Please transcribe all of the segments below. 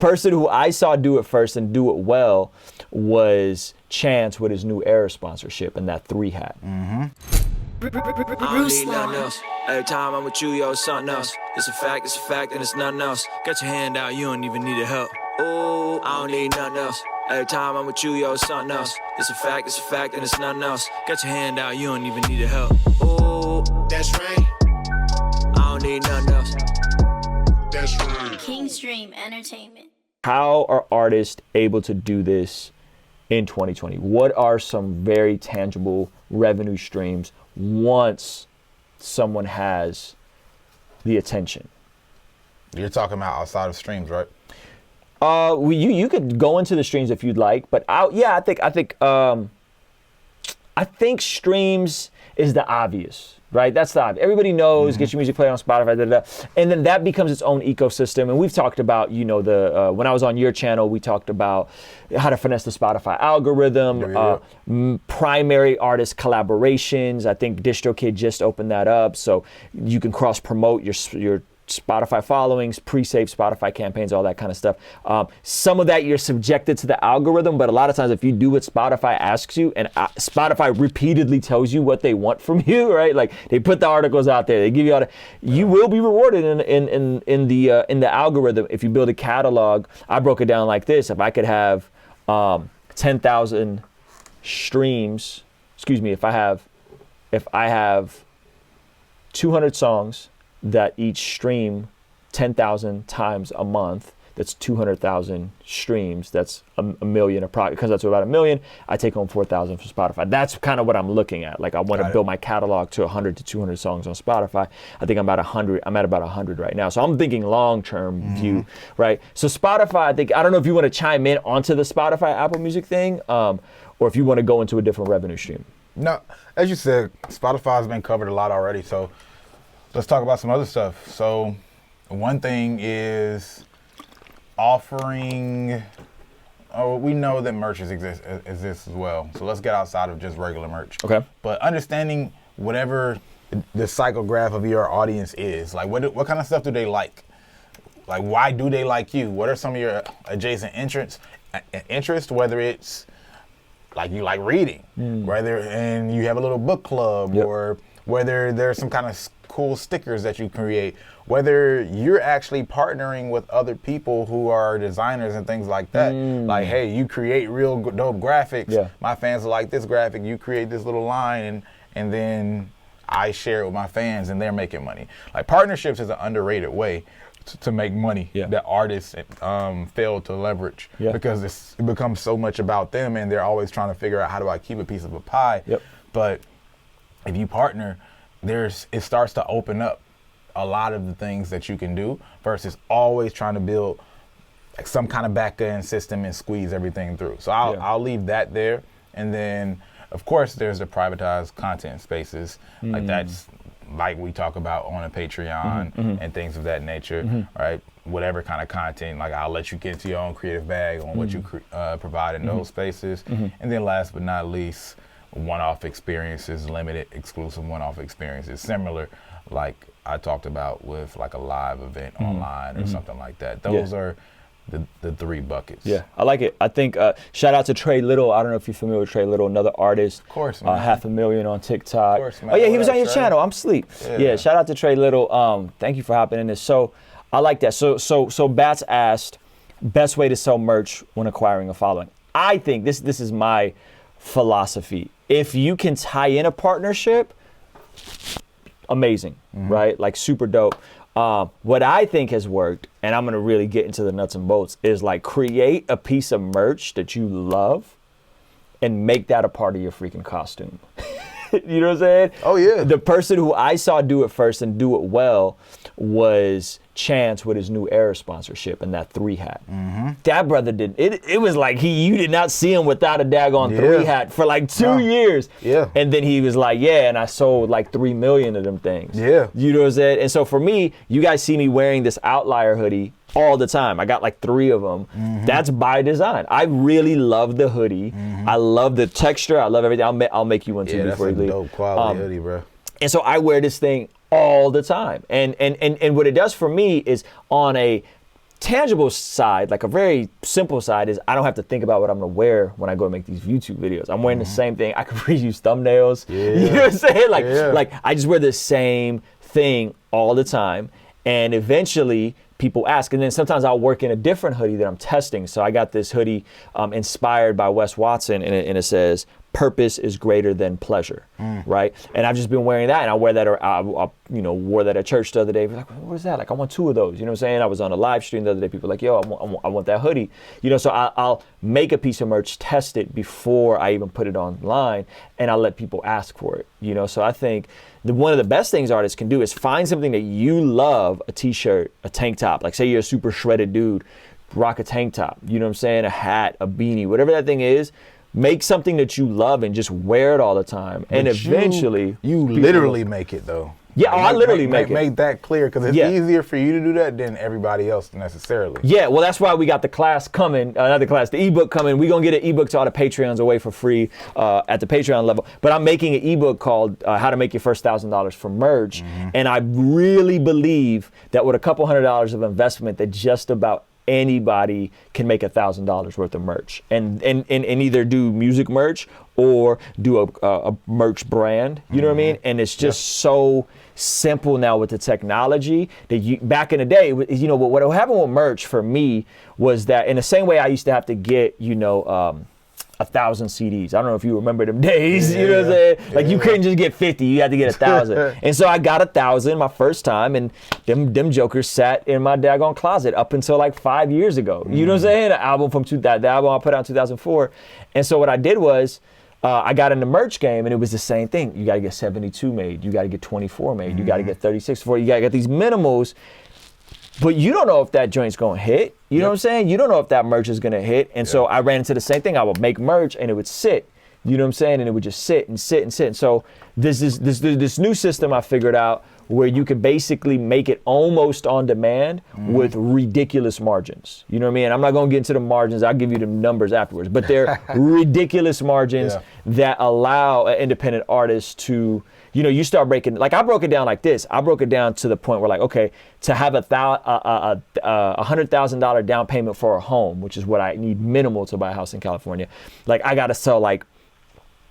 person who I saw do it first and do it well was Chance with his new Era sponsorship and that 3 hat. Ruslan. Every time I'm with you, yo, it's something else. It's a fact, and it's nothing else. Got your hand out, you don't even need the help. Ooh, I don't need nothing else. Every time I'm with you, yo, it's something else. It's a fact, and it's nothing else. Got your hand out, you don't even need the help. Ooh, that's right. I don't need nothing else. That's right. King's Dream Entertainment. How are artists able to do this in 2020? What are some very tangible revenue streams once someone has the attention? You're talking about outside of streams, right? You could go into the streams if you'd like, but I think streams is the obvious, right? That's the obvious. Everybody knows, get your music played on Spotify, and then that becomes its own ecosystem. And we've talked about, when I was on your channel, we talked about how to finesse the Spotify algorithm, primary artist collaborations. I think DistroKid just opened that up, so you can cross promote your Spotify followings, pre-save Spotify campaigns, all that kind of stuff. Some of that you're subjected to the algorithm, but a lot of times if you do what Spotify asks you, and Spotify repeatedly tells you what they want from you, right? Like they put the articles out there, they give you all you will be rewarded in the algorithm if you build a catalog. I broke it down like this: if I could have 10,000 streams, if I have 200 songs that each stream 10,000 times a month, that's 200,000 streams. That's a million, because that's about 1 million. I take home 4,000 for Spotify. That's kind of what I'm looking at. Like I want to build my catalog to 100 to 200 songs on Spotify. I think I'm at about 100 right now. So I'm thinking long-term view, right? So Spotify, I don't know if you want to chime in onto the Spotify Apple Music thing, or if you want to go into a different revenue stream. No, as you said, Spotify's been covered a lot already. So let's talk about some other stuff. So one thing is offering, we know that merch exists as well. So let's get outside of just regular merch. Okay. But understanding whatever the psychograph of your audience is, like what kind of stuff do they like? Like why do they like you? What are some of your adjacent interests, whether it's like you like reading, and you have a little book club, or whether there's some kind of cool stickers that you create, whether you're actually partnering with other people who are designers and things like that. Like, hey, you create real dope graphics. My fans like this graphic. You create this little line, and then I share it with my fans, and they're making money. Like partnerships is an underrated way to make money that artists fail to leverage because it becomes so much about them, and they're always trying to figure out how do I keep a piece of a pie. But if you partner, it starts to open up a lot of the things that you can do versus always trying to build like some kind of back-end system and squeeze everything through. So I'll leave that there. And then, of course, there's the privatized content spaces. Like that's like we talk about on a Patreon and things of that nature, right? Whatever kind of content, like I'll let you get into your own creative bag on what you provide in those spaces. And then last but not least, one-off experiences, limited, exclusive one-off experiences, similar like I talked about with like a live event online or something like that. Those are the 3 buckets. Yeah, I like it. I think shout out to Trey Little. I don't know if you're familiar with Trey Little, another artist. Of course, man. 500,000 on TikTok. Of course, man. Oh yeah, he was on your channel. I'm asleep. Yeah, shout out to Trey Little. Thank you for hopping in this. So I like that. So Bats asked, best way to sell merch when acquiring a following. I think this is my philosophy. If you can tie in a partnership, amazing, right? Like super dope. What I think has worked, and I'm gonna really get into the nuts and bolts, is like create a piece of merch that you love and make that a part of your freaking costume. You know what I'm saying? Oh yeah. The person who I saw do it first and do it well was Chance with his new Era sponsorship and that 3 hat. That brother did it. It was like you did not see him without a daggone 3 hat for like 2 years. And then he was like, and I sold like 3 million of them things. You know what I'm saying? And so for me, you guys see me wearing this Outlier hoodie all the time. I got like 3 of them. That's by design. I really love the hoodie. I love the texture. I love everything. I'll make you one too before you leave. That's a dope quality hoodie, bro. And so I wear this thing all the time. And what it does for me is on a tangible side, like a very simple side, is I don't have to think about what I'm gonna wear when I go make these YouTube videos. I'm wearing the same thing. I can reuse thumbnails. You know what I'm saying? Like I just wear the same thing all the time. And eventually people ask, and then sometimes I'll work in a different hoodie that I'm testing. So I got this hoodie inspired by Wes Watson, and it says, "Purpose is greater than pleasure," right? And I've just been wearing that, and I wear that, or I wore that at church the other day. Like, what is that? Like, I want 2 of those. You know what I'm saying? I was on a live stream the other day. People were like, yo, I want that hoodie. You know, so I'll make a piece of merch, test it before I even put it online, and I'll let people ask for it. You know, so I think one of the best things artists can do is find something that you love, a t-shirt, a tank top. Like, say you're a super shredded dude, rock a tank top. You know what I'm saying? A hat, a beanie, whatever that thing is. Make something that you love and just wear it all the time. But and eventually... You literally make it, though. Yeah, I literally make it. Make that clear, because it's easier for you to do that than everybody else necessarily. Yeah, well, that's why we got the class coming, the ebook coming. We're going to get an ebook to all the Patreons away for free at the Patreon level. But I'm making an ebook called How to Make Your First $1,000 from Merch. And I really believe that with a couple $100 of investment, that just about anybody can make $1,000 worth of merch and either do music merch or do a merch brand, you know what I mean? And it's just so simple now with the technology that back in the day, you know, what happened with merch for me was that in the same way I used to have to get, 1,000 CDs. I don't know if you remember them days, you know what I'm saying? Like you couldn't just get 50, you had to get 1,000. And so I got 1,000 my first time, and them jokers sat in my daggone closet up until like 5 years ago. You know what I'm saying? The album I put out in 2004. And so what I did was, I got in the merch game, and it was the same thing. You got to get 72 made. You got to get 24 made. You got to get 36 for. You got to get these minimals. But you don't know if that joint's going to hit. You know what I'm saying? You don't know if that merch is going to hit. And so I ran into the same thing. I would make merch, and it would sit. You know what I'm saying? And it would just sit and sit and sit. And so this new system I figured out where you could basically make it almost on demand with ridiculous margins. You know what I mean? I'm not going to get into the margins. I'll give you the numbers afterwards. But they're ridiculous margins that allow an independent artist to, you start breaking, like I broke it down like this. I broke it down to the point where like, okay, to have a $100,000 down payment for a home, which is what I need minimal to buy a house in California. Like I got to sell like,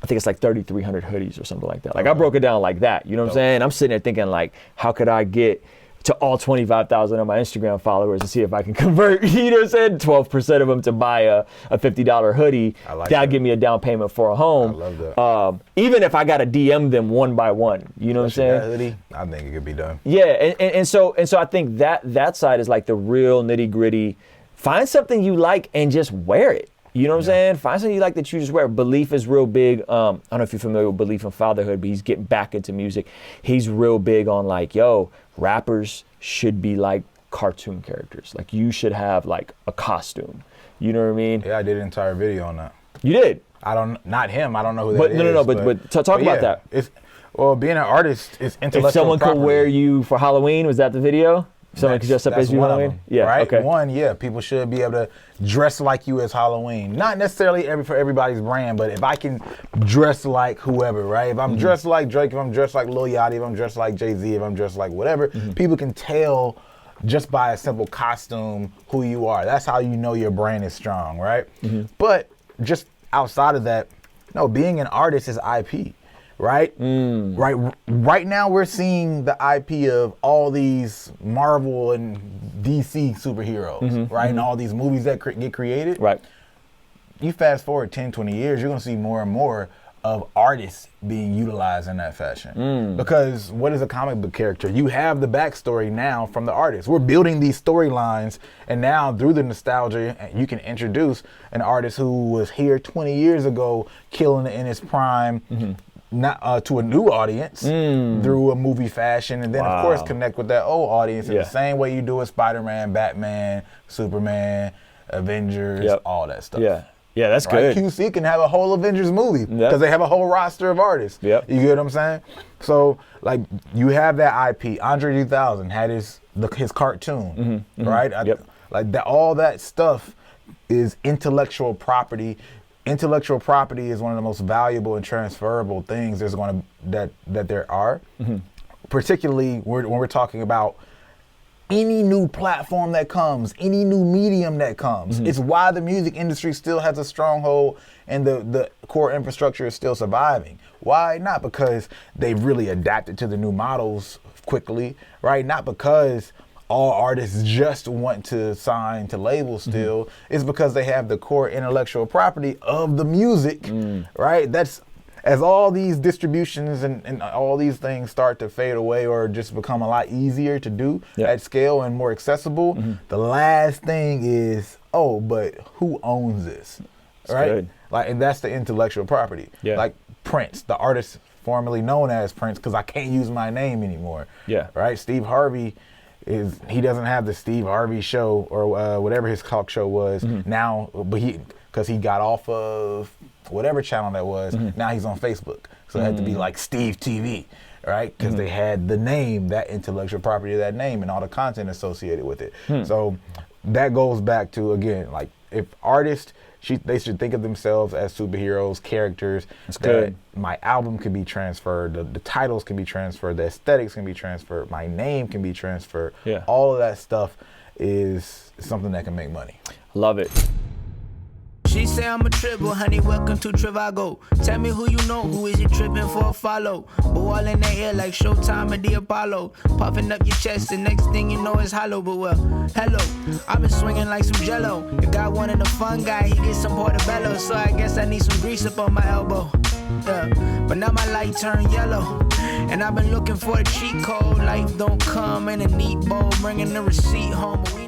I think it's like 3,300 hoodies or something like that. Like I broke it down like that. You know what I'm saying? I'm sitting there thinking like, how could I get to all 25,000 of my Instagram followers and see if I can convert, you know what I'm saying, 12% of them to buy a $50 hoodie. That'll give me a down payment for a home. I love that. Even if I got to DM them one by one, you know what I'm saying? That hoodie, I think it could be done. Yeah, and so I think that side is like the real nitty gritty. Find something you like and just wear it. You know what I'm saying? Find something you like that you just wear. Belief is real big. I don't know if you're familiar with Belief in Fatherhood, but he's getting back into music. He's real big on like, rappers should be like cartoon characters. Like you should have like a costume. You know what I mean? Yeah, I did an entire video on that. You did? Not him. I don't know who that is. But talk about that. Being an artist is intellectual If someone property. could wear you for Halloween, was that the video? Someone could dress up as you Halloween? Yeah, right? Okay. People should be able to dress like you as Halloween. Not necessarily for everybody's brand, but if I can dress like whoever, right? If I'm dressed like Drake, if I'm dressed like Lil Yachty, if I'm dressed like Jay-Z, if I'm dressed like whatever, people can tell just by a simple costume who you are. That's how you know your brand is strong, right? But just outside of that, no, being an artist is IP. Right? Right now we're seeing the IP of all these Marvel and DC superheroes, right? And all these movies that get created. Right. You fast forward 10, 20 years, you're going to see more and more of artists being utilized in that fashion. Because what is a comic book character? You have the backstory now from the artist. We're building these storylines, and now through the nostalgia, you can introduce an artist who was here 20 years ago, killing it in his prime, not to a new audience through a movie fashion, and then of course connect with that old audience in the same way you do with Spider-Man, Batman, Superman, Avengers, all that stuff. Yeah, that's good. QC can have a whole Avengers movie because they have a whole roster of artists. You get what I'm saying? So like you have that IP. Andre 3000 had his cartoon, right? Like that, all that stuff is intellectual property. Intellectual property is one of the most valuable and transferable things that there are, particularly when we're talking about any new platform that comes, any new medium that comes. It's why the music industry still has a stronghold and the core infrastructure is still surviving. Why? Not because they've really adapted to the new models quickly, right? Not because all artists just want to sign to labels still. It's because they have the core intellectual property of the music, right? That's, as all these distributions and all these things start to fade away or just become a lot easier to do at scale and more accessible, the last thing is, oh, but who owns this, right? Good. Like, and that's the intellectual property. Yeah. Like Prince, the artist formerly known as Prince, because I can't use my name anymore. Yeah. Right. Steve Harvey he doesn't have the Steve Harvey show or whatever his talk show was now, but because he got off of whatever channel that was, now he's on Facebook. So it had to be like Steve TV, right? Because they had the name, that intellectual property of that name and all the content associated with it. So that goes back to, again, like, if artists, they should think of themselves as superheroes, characters. That's good. My album can be transferred, the titles can be transferred, the aesthetics can be transferred, my name can be transferred. Yeah. All of that stuff is something that can make money. Love it. She say I'm a triple, honey, welcome to Trivago. Tell me who you know, who is you tripping for a follow? Ball in the air like Showtime and the Apollo. Puffing up your chest, the next thing you know is hollow. But well, hello, I've been swinging like some jello. If God wanted a fun guy, he get some portobello. So I guess I need some grease up on my elbow. Yeah, but now my light turned yellow. And I've been looking for a cheat code. Life don't come in a neat bowl, bringing the receipt home. But we